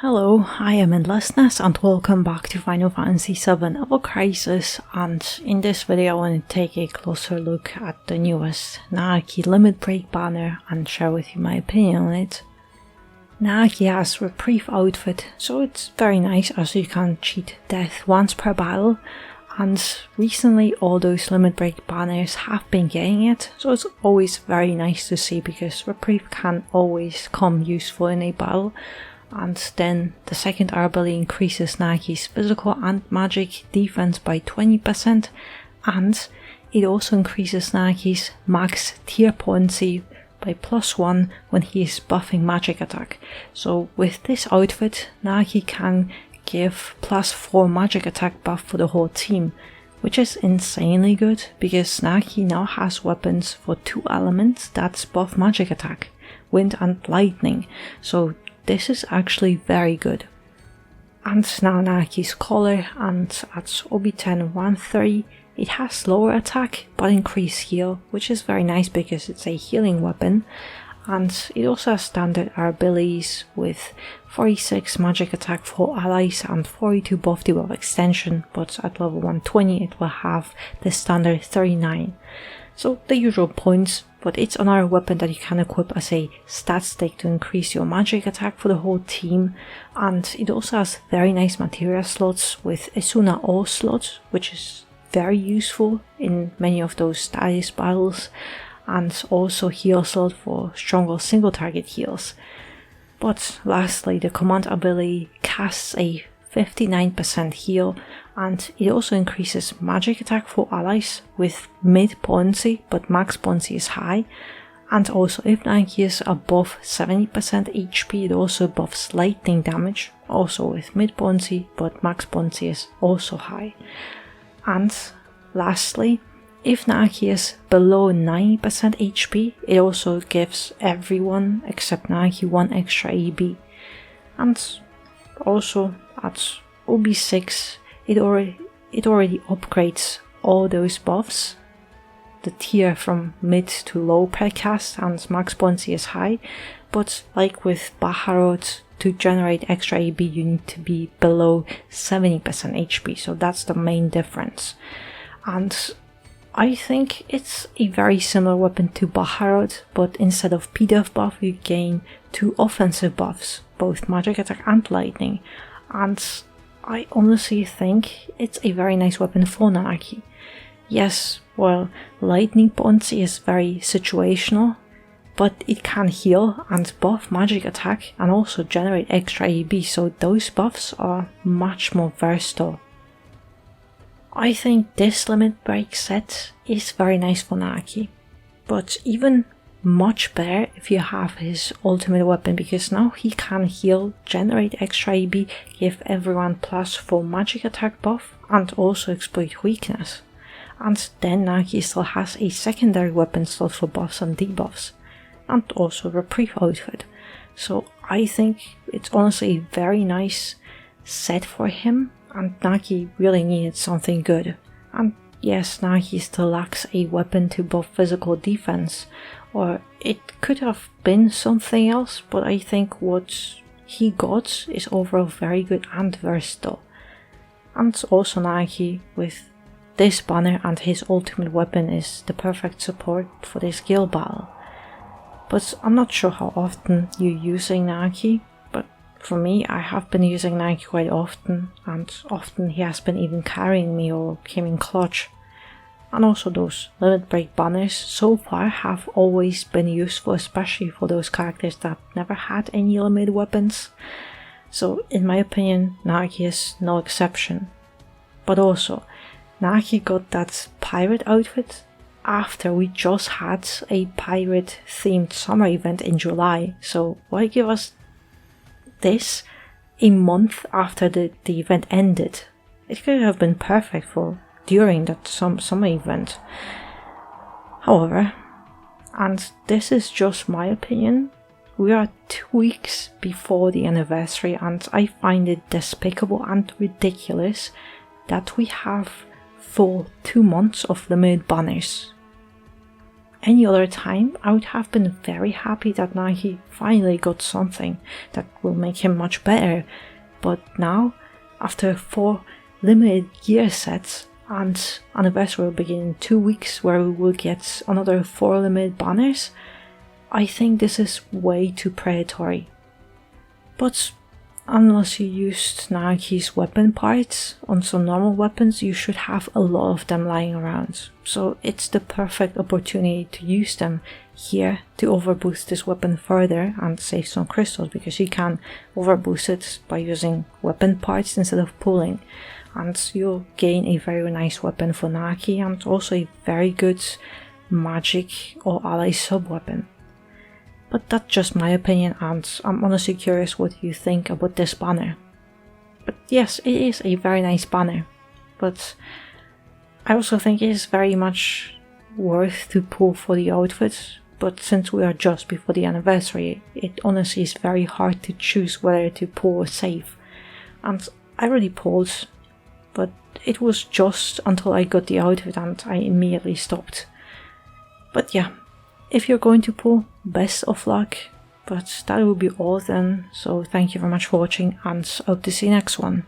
Hello, I am Endlessness and welcome back to Final Fantasy VII Ever Crisis, and in this video I want to take a closer look at the newest Nanaki Limit Break banner and share with you my opinion on it. Nanaki has Reprieve outfit, so it's very nice as you can cheat death once per battle, and recently all those Limit Break banners have been getting it, so it's always very nice to see because Reprieve can always come useful in a battle. And then the second ability increases Nanaki's physical and magic defense by 20%, and it also increases Nanaki's max tier potency by +1 when he is buffing magic attack. So with this outfit, Nanaki can give +4 magic attack buff for the whole team, which is insanely good because Nanaki now has weapons for 2 elements that buff magic attack, wind and lightning. So this is actually very good. And now Nanaki's collar, and at OB10 130 it has lower attack but increased heal, which is very nice because it's a healing weapon. And it also has standard abilities with 46 magic attack for allies and 42 buff debuff extension, but at level 120 it will have the standard 39. So the usual points, but it's another weapon that you can equip as a stat stick to increase your magic attack for the whole team, and it also has very nice materia slots with Esuna All slots, which is very useful in many of those status battles, and also heal slot for stronger single target heals. But lastly, the command ability casts a 59% heal, and it also increases magic attack for allies with mid potency, but max potency is high. And also if Nanaki is above 70% HP, it also buffs lightning damage, also with mid potency, but max potency is also high. And lastly, if Nanaki is below 90% HP, it also gives everyone except Nanaki 1 extra AB. And also at OB6 it already upgrades all those buffs, the tier from mid to low per cast, and max potency is high, but like with Baharot, to generate extra AB you need to be below 70% HP, so that's the main difference. And I think it's a very similar weapon to Baharot, but instead of PDF buff you gain 2 offensive buffs, both magic attack and lightning, and I honestly think it's a very nice weapon for Nanaki. Yes, well, lightning potency is very situational, but it can heal and buff magic attack and also generate extra AB, so those buffs are much more versatile. I think this Limit Break set is very nice for Nanaki, but even much better if you have his ultimate weapon, because now he can heal, generate extra AB, give everyone +4 magic attack buff, and also exploit weakness. And then Nanaki still has a secondary weapon slot for buffs and debuffs, and also Reprieve outfit. So I think it's honestly a very nice set for him, and Nanaki really needed something good. And yes, Nanaki still lacks a weapon to buff physical defense, or it could have been something else, but I think what he got is overall very good and versatile. And also Nanaki with this banner and his ultimate weapon is the perfect support for this guild battle. But I'm not sure how often you're using Nanaki, but for me I have been using Nanaki quite often, and often he has been even carrying me or came in clutch. And also those Limit Break banners so far have always been useful, especially for those characters that never had any limited weapons. So in my opinion, Nanaki is no exception. But also, Nanaki got that pirate outfit after we just had a pirate themed summer event in July. So why give us this a month after the event ended? It could have been perfect for during that summer event. However, and this is just my opinion, we are 2 weeks before the anniversary, and I find it despicable and ridiculous that we have full 2 months of limited banners. any other time, I would have been very happy that now he finally got something that will make him much better. But now, after 4 limited gear sets, and anniversary will begin in 2 weeks where we will get another 4 limited banners, I think this is way too predatory. But unless you used Nanaki's weapon parts on some normal weapons, you should have a lot of them lying around. So it's the perfect opportunity to use them here to overboost this weapon further and save some crystals, because you can overboost it by using weapon parts instead of pulling. And you'll gain a very nice weapon for Nanaki and also a very good magic or ally sub-weapon. But that's just my opinion, and I'm honestly curious what you think about this banner. But yes, it is a very nice banner, but I also think it is very much worth to pull for the outfit. But since we are just before the anniversary, it honestly is very hard to choose whether to pull or save. And I already pulled, but it was just until I got the outfit and I immediately stopped. But yeah, if you're going to pull, best of luck, but that will be all then. So thank you very much for watching, and I hope to see you next one.